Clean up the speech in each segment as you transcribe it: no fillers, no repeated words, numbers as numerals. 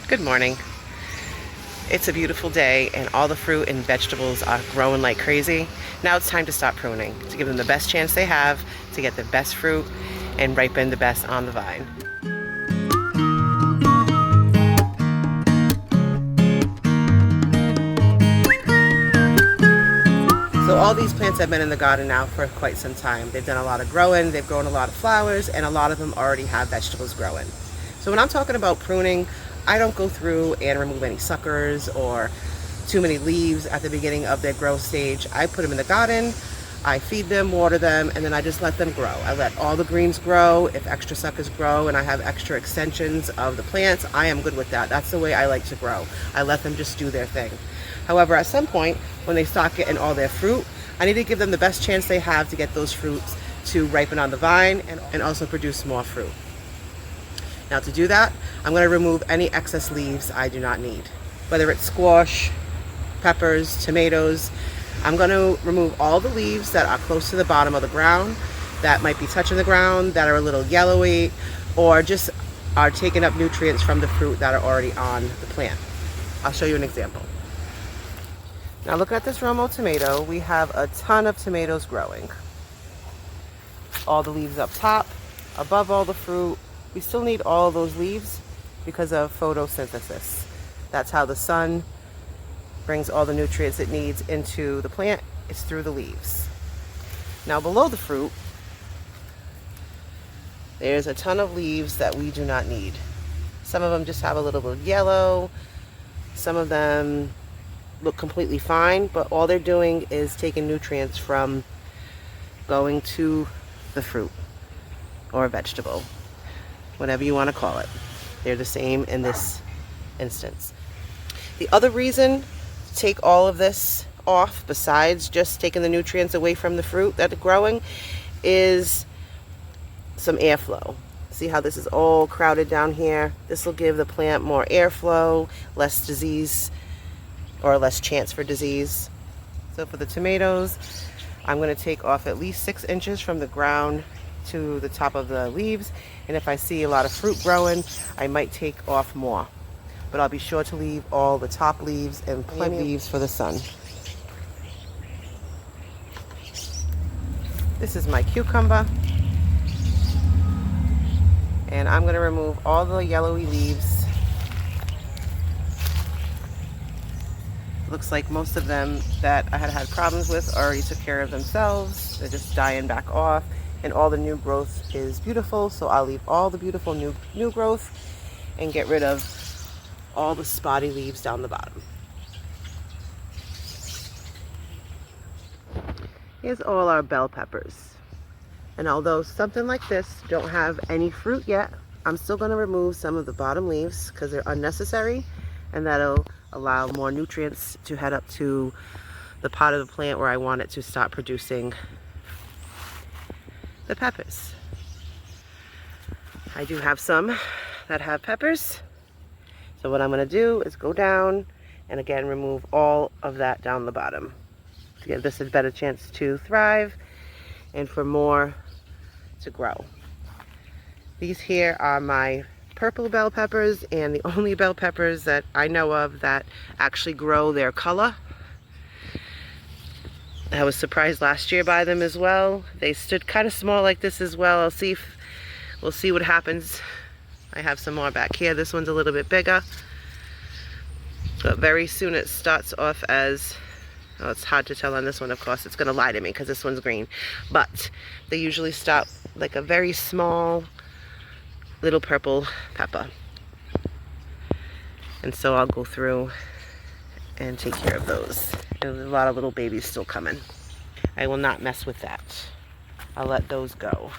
Good morning. It's a beautiful day and all the fruit and vegetables are growing like crazy. Now it's time to start pruning, to give them the best chance they have to get the best fruit and ripen the best on the vine. So all these plants have been in the garden now for quite some time. They've done a lot of growing, they've grown a lot of flowers, and a lot of them already have vegetables growing. So when I'm talking about pruning, I don't go through and remove any suckers or too many leaves at the beginning of their growth stage. I put them in the garden, I feed them, water them, and then I just let them grow. I let all the greens grow. If extra suckers grow and I have extra extensions of the plants, I am good with that. That's the way I like to grow. I let them just do their thing. However, at some point, when they start getting all their fruit, I need to give them the best chance they have to get those fruits to ripen on the vine and also produce more fruit. Now to do that, I'm going to remove any excess leaves I do not need. Whether it's squash, peppers, tomatoes, I'm going to remove all the leaves that are close to the bottom of the ground, that might be touching the ground, that are a little yellowy, or just are taking up nutrients from the fruit that are already on the plant. I'll show you an example. Now look at this Romo tomato. We have a ton of tomatoes growing. All the leaves up top, above all the fruit. We still need all those leaves because of photosynthesis. That's how the sun brings all the nutrients it needs into the plant. It's through the leaves. Now below the fruit, there's a ton of leaves that we do not need. Some of them just have a little bit of yellow. Some of them look completely fine, but all they're doing is taking nutrients from going to the fruit or vegetable, whatever you want to call it. They're the same in this instance. The other reason to take all of this off, besides just taking the nutrients away from the fruit that are growing, is some airflow. See how this is all crowded down here? This will give the plant more airflow, less disease, or less chance for disease. So for the tomatoes, I'm going to take off at least 6 inches from the ground to the top of the leaves, and if I see a lot of fruit growing, I might take off more, but I'll be sure to leave all the top leaves and plenty of leaves for the sun. This is my cucumber, and I'm going to remove all the yellowy leaves. Looks like most of them that I had problems with already took care of themselves. They're just dying back off, and all the new growth is beautiful, so I'll leave all the beautiful new growth and get rid of all the spotty leaves down the bottom. Here's all our bell peppers, and although something like this don't have any fruit yet, I'm still going to remove some of the bottom leaves because they're unnecessary, and that'll allow more nutrients to head up to the part of the plant where I want it to start producing the peppers. I do have some that have peppers, so what I'm going to do is go down and again remove all of that down the bottom to give this a better chance to thrive and for more to grow. These here are my purple bell peppers, and the only bell peppers that I know of that actually grow their color. I was surprised last year by them as well. They stood kind of small like this as well. We'll see what happens. I have some more back here. This one's a little bit bigger, but very soon it starts off as, oh, it's hard to tell on this one, of course. It's going to lie to me because this one's green, but they usually start like a very small little purple pepper, and so I'll go through and take care of those. There's a lot of little babies still coming. I will not mess with that. I'll let those go.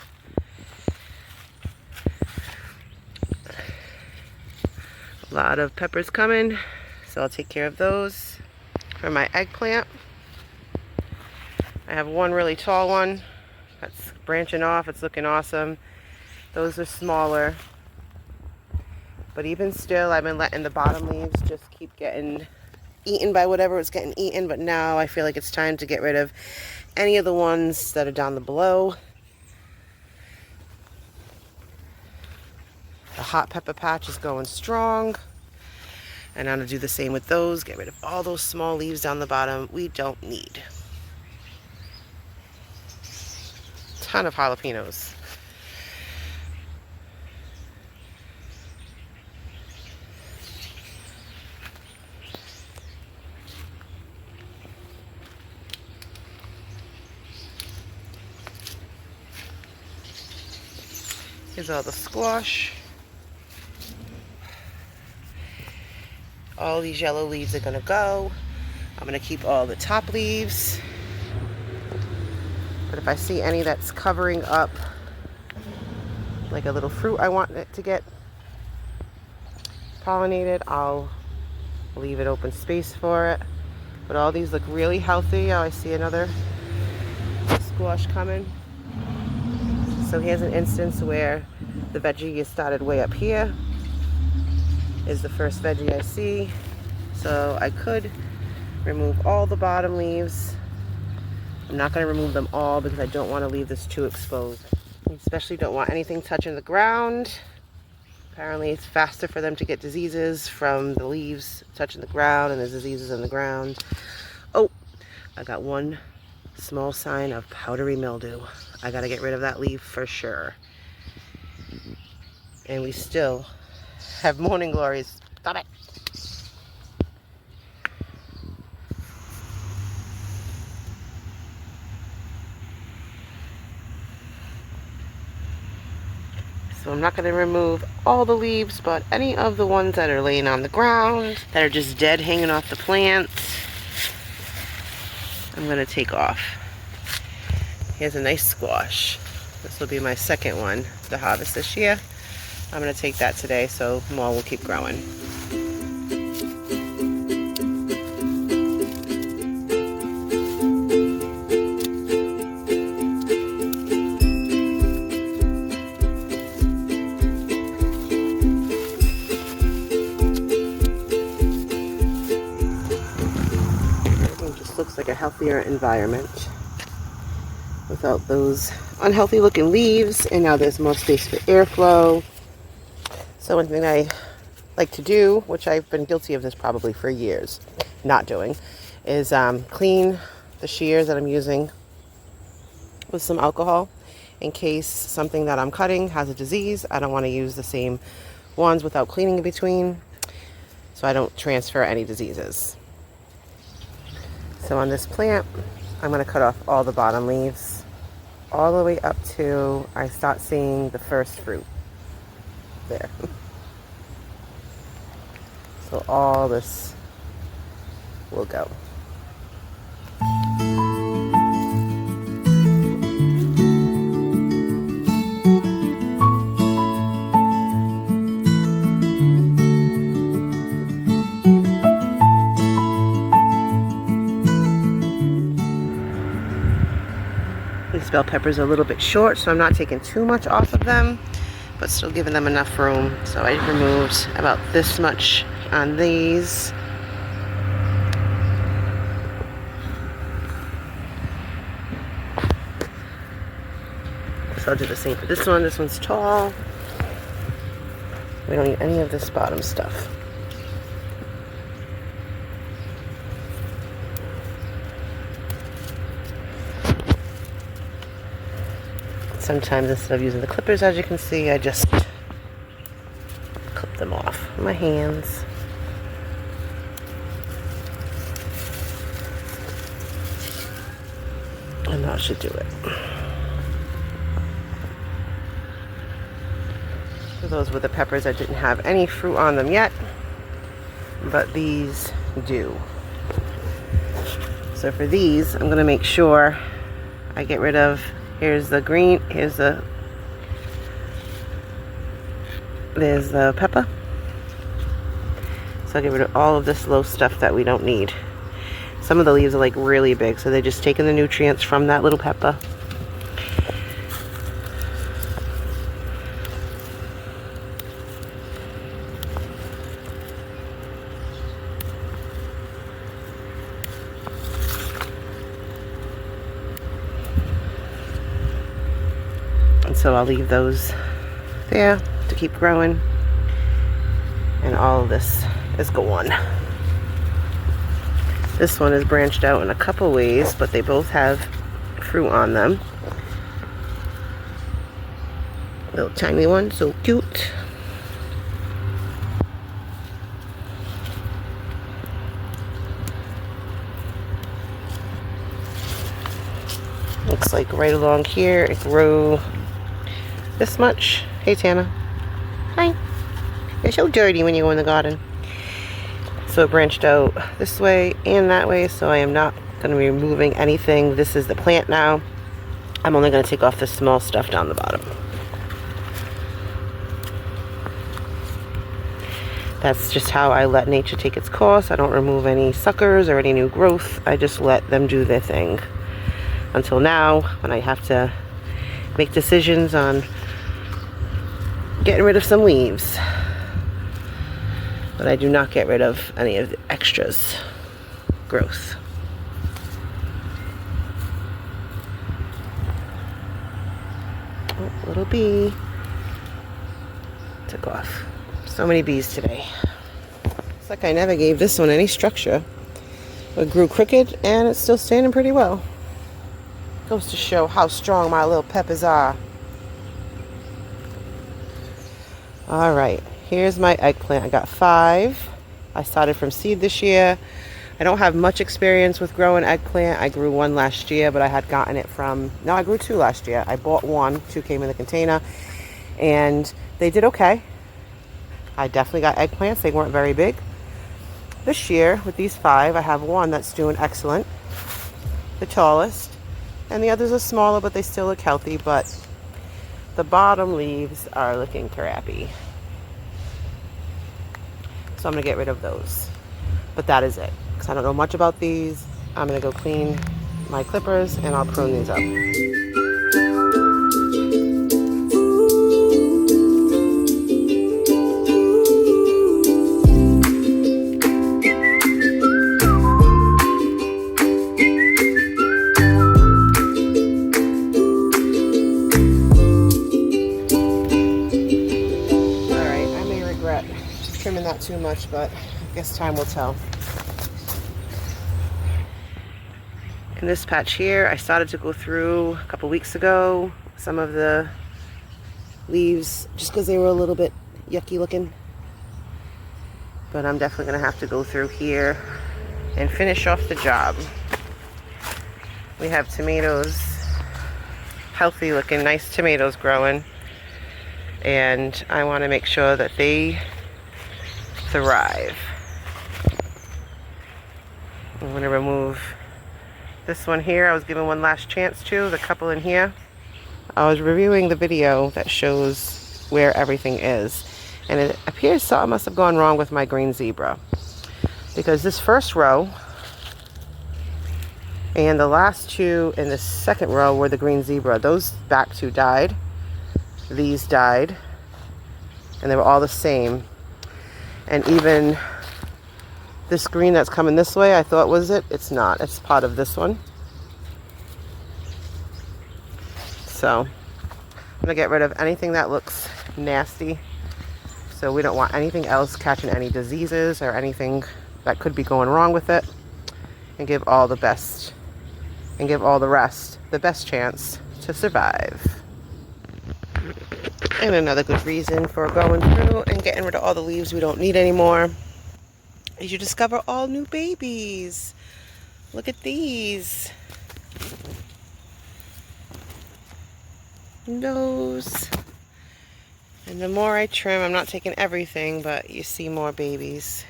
A lot of peppers coming, so I'll take care of those. For my eggplant, I have one really tall one that's branching off. It's looking awesome. Those are smaller, but even still, I've been letting the bottom leaves just keep getting eaten by whatever is getting eaten, but now I feel like it's time to get rid of any of the ones that are down below. The hot pepper patch is going strong. And I'm going to do the same with those. Get rid of all those small leaves down the bottom we don't need. Ton of jalapenos. Here's all the squash. All these yellow leaves are gonna go. I'm gonna keep all the top leaves. But if I see any that's covering up like a little fruit I want it to get pollinated, I'll leave it open space for it. But all these look really healthy. Oh, I see another squash coming. So here's an instance where the veggie is started way up here. Is the first veggie I see. So I could remove all the bottom leaves. I'm not going to remove them all because I don't want to leave this too exposed. I especially don't want anything touching the ground. Apparently it's faster for them to get diseases from the leaves touching the ground, and there's diseases in the ground. Oh, I got one small sign of powdery mildew. I got to get rid of that leaf for sure. And we still have morning glories. Stop it. So I'm not going to remove all the leaves, but any of the ones that are laying on the ground, that are just dead hanging off the plants, I'm going to take off. Here's a nice squash. This will be my second one to harvest this year. I'm going to take that today, so more will keep growing. Looks like a healthier environment without those unhealthy looking leaves, and now there's more space for airflow. So one thing I like to do, which I've been guilty of this probably for years not doing, is clean the shears that I'm using with some alcohol in case something that I'm cutting has a disease. I don't want to use the same ones without cleaning in between, so I don't transfer any diseases. So on this plant, I'm going to cut off all the bottom leaves, all the way up to I start seeing the first fruit. There. So all this will go. These bell peppers are a little bit short, so I'm not taking too much off of them, but still giving them enough room. So I removed about this much on these. So I'll do the same for this one. This one's tall. We don't need any of this bottom stuff. Sometimes instead of using the clippers, as you can see, I just clip them off with my hands. And that should do it. So those were the peppers that didn't have any fruit on them yet, but these do. So for these, I'm going to make sure I get rid of, here's the green, there's the pepper. So I'll get rid of all of this low stuff that we don't need. Some of the leaves are like really big, so they're just taking the nutrients from that little pepper. And so I'll leave those there to keep growing. And all of this is gone. This one is branched out in a couple ways, but they both have fruit on them. Little tiny one, so cute. Looks like right along here it grew this much. Hey Tana. Hi. You're so dirty when you go in the garden. So it branched out this way and that way, so I am not going to be removing anything. This is the plant now. I'm only going to take off the small stuff down the bottom. That's just how I let nature take its course. I don't remove any suckers or any new growth. I just let them do their thing. Until now, when I have to make decisions on getting rid of some leaves. But I do not get rid of any of the extras growth. Oh, little bee took off. So many bees today. It's like I never gave this one any structure. It grew crooked and it's still standing pretty well. Goes to show how strong my little peppers are. Alright, here's my eggplant. I got 5. I started from seed this year. I don't have much experience with growing eggplant. I grew 1 last year, but I had gotten it from... No, I grew 2 last year. I bought 1. 2 came in the container. And they did okay. I definitely got eggplants. They weren't very big. This year, with these 5, I have 1 that's doing excellent. The tallest. And the others are smaller, but they still look healthy. But the bottom leaves are looking crappy. So I'm going to get rid of those. But that is it. Because I don't know much about these. I'm going to go clean my clippers and I'll prune these up. Trimming that too much, but I guess time will tell. In this patch here, I started to go through a couple weeks ago some of the leaves just because they were a little bit yucky looking. But I'm definitely going to have to go through here and finish off the job. We have tomatoes, healthy looking, nice tomatoes growing. And I want to make sure that they thrive. I'm going to remove this one here. I was given one last chance to, the couple in here. I was reviewing the video that shows where everything is, and it appears something must have gone wrong with my green zebra, because this first row and the last 2 in the second row were the green zebra. Those back 2 died. These died, and they were all the same. And even this green that's coming this way, I thought was it. It's not. It's part of this one. So I'm going to get rid of anything that looks nasty. So we don't want anything else catching any diseases or anything that could be going wrong with it. And give all the best, and give all the rest the best chance to survive. And another good reason for going through and getting rid of all the leaves we don't need anymore is you discover all new babies. Look at these. Those. And the more I trim, I'm not taking everything, but you see more babies.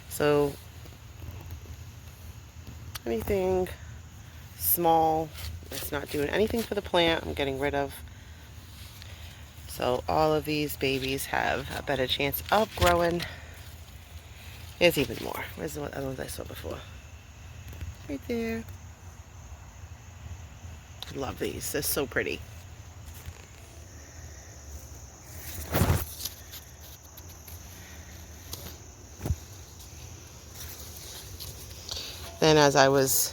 So anything small that's not doing anything for the plant, I'm getting rid of. So all of these babies have a better chance of growing. There's even more. Where's the other ones I saw before? Right there. I love these. They're so pretty. Then as I was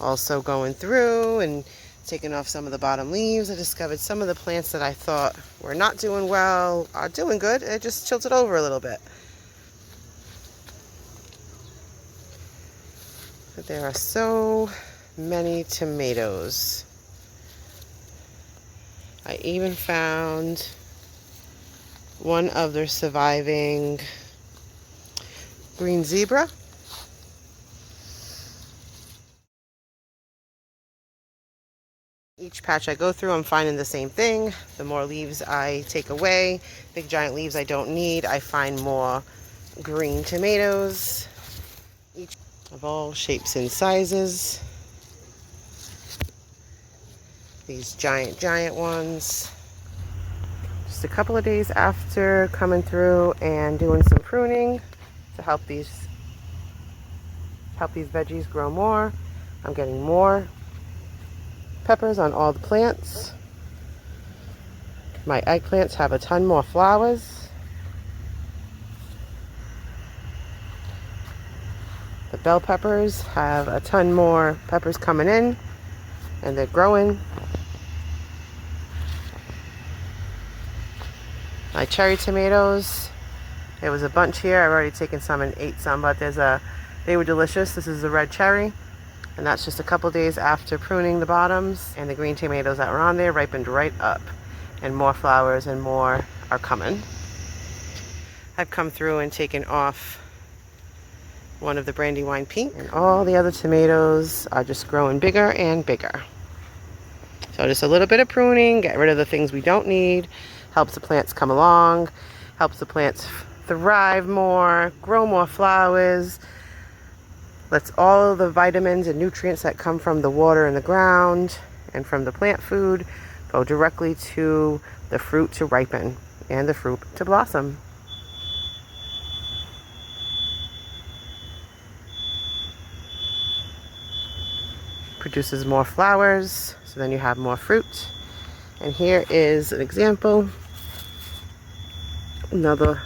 also going through and taking off some of the bottom leaves, I discovered some of the plants that I thought were not doing well are doing good. It just tilted over a little bit. But there are so many tomatoes. I even found one of their surviving green zebra. Each patch I go through, I'm finding the same thing. The more leaves I take away, big giant leaves I don't need, I find more green tomatoes. Each of all shapes and sizes. These giant ones. Just a couple of days after coming through and doing some pruning to help these veggies grow more. I'm getting more peppers on all the plants. My eggplants have a ton more flowers. The bell peppers have a ton more peppers coming in, and they're growing. My cherry tomatoes, there was a bunch here. I've already taken some and ate some, but they were delicious. This is the red cherry. And that's just a couple days after pruning the bottoms, and the green tomatoes that were on there ripened right up, and more flowers and more are coming. I've come through and taken off one of the Brandywine pink, and all the other tomatoes are just growing bigger and bigger. So just a little bit of pruning, get rid of the things we don't need, helps the plants come along, helps the plants thrive more, grow more flowers, lets all the vitamins and nutrients that come from the water in the ground and from the plant food go directly to the fruit to ripen and the fruit to blossom. Produces more flowers, so then you have more fruit. And here is an example. Another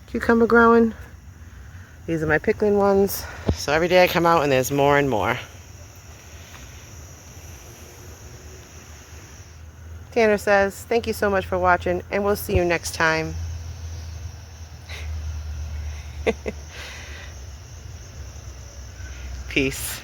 cucumber growing. These are my pickling ones. So every day I come out and there's more and more. Tanner says, thank you so much for watching, and we'll see you next time. Peace.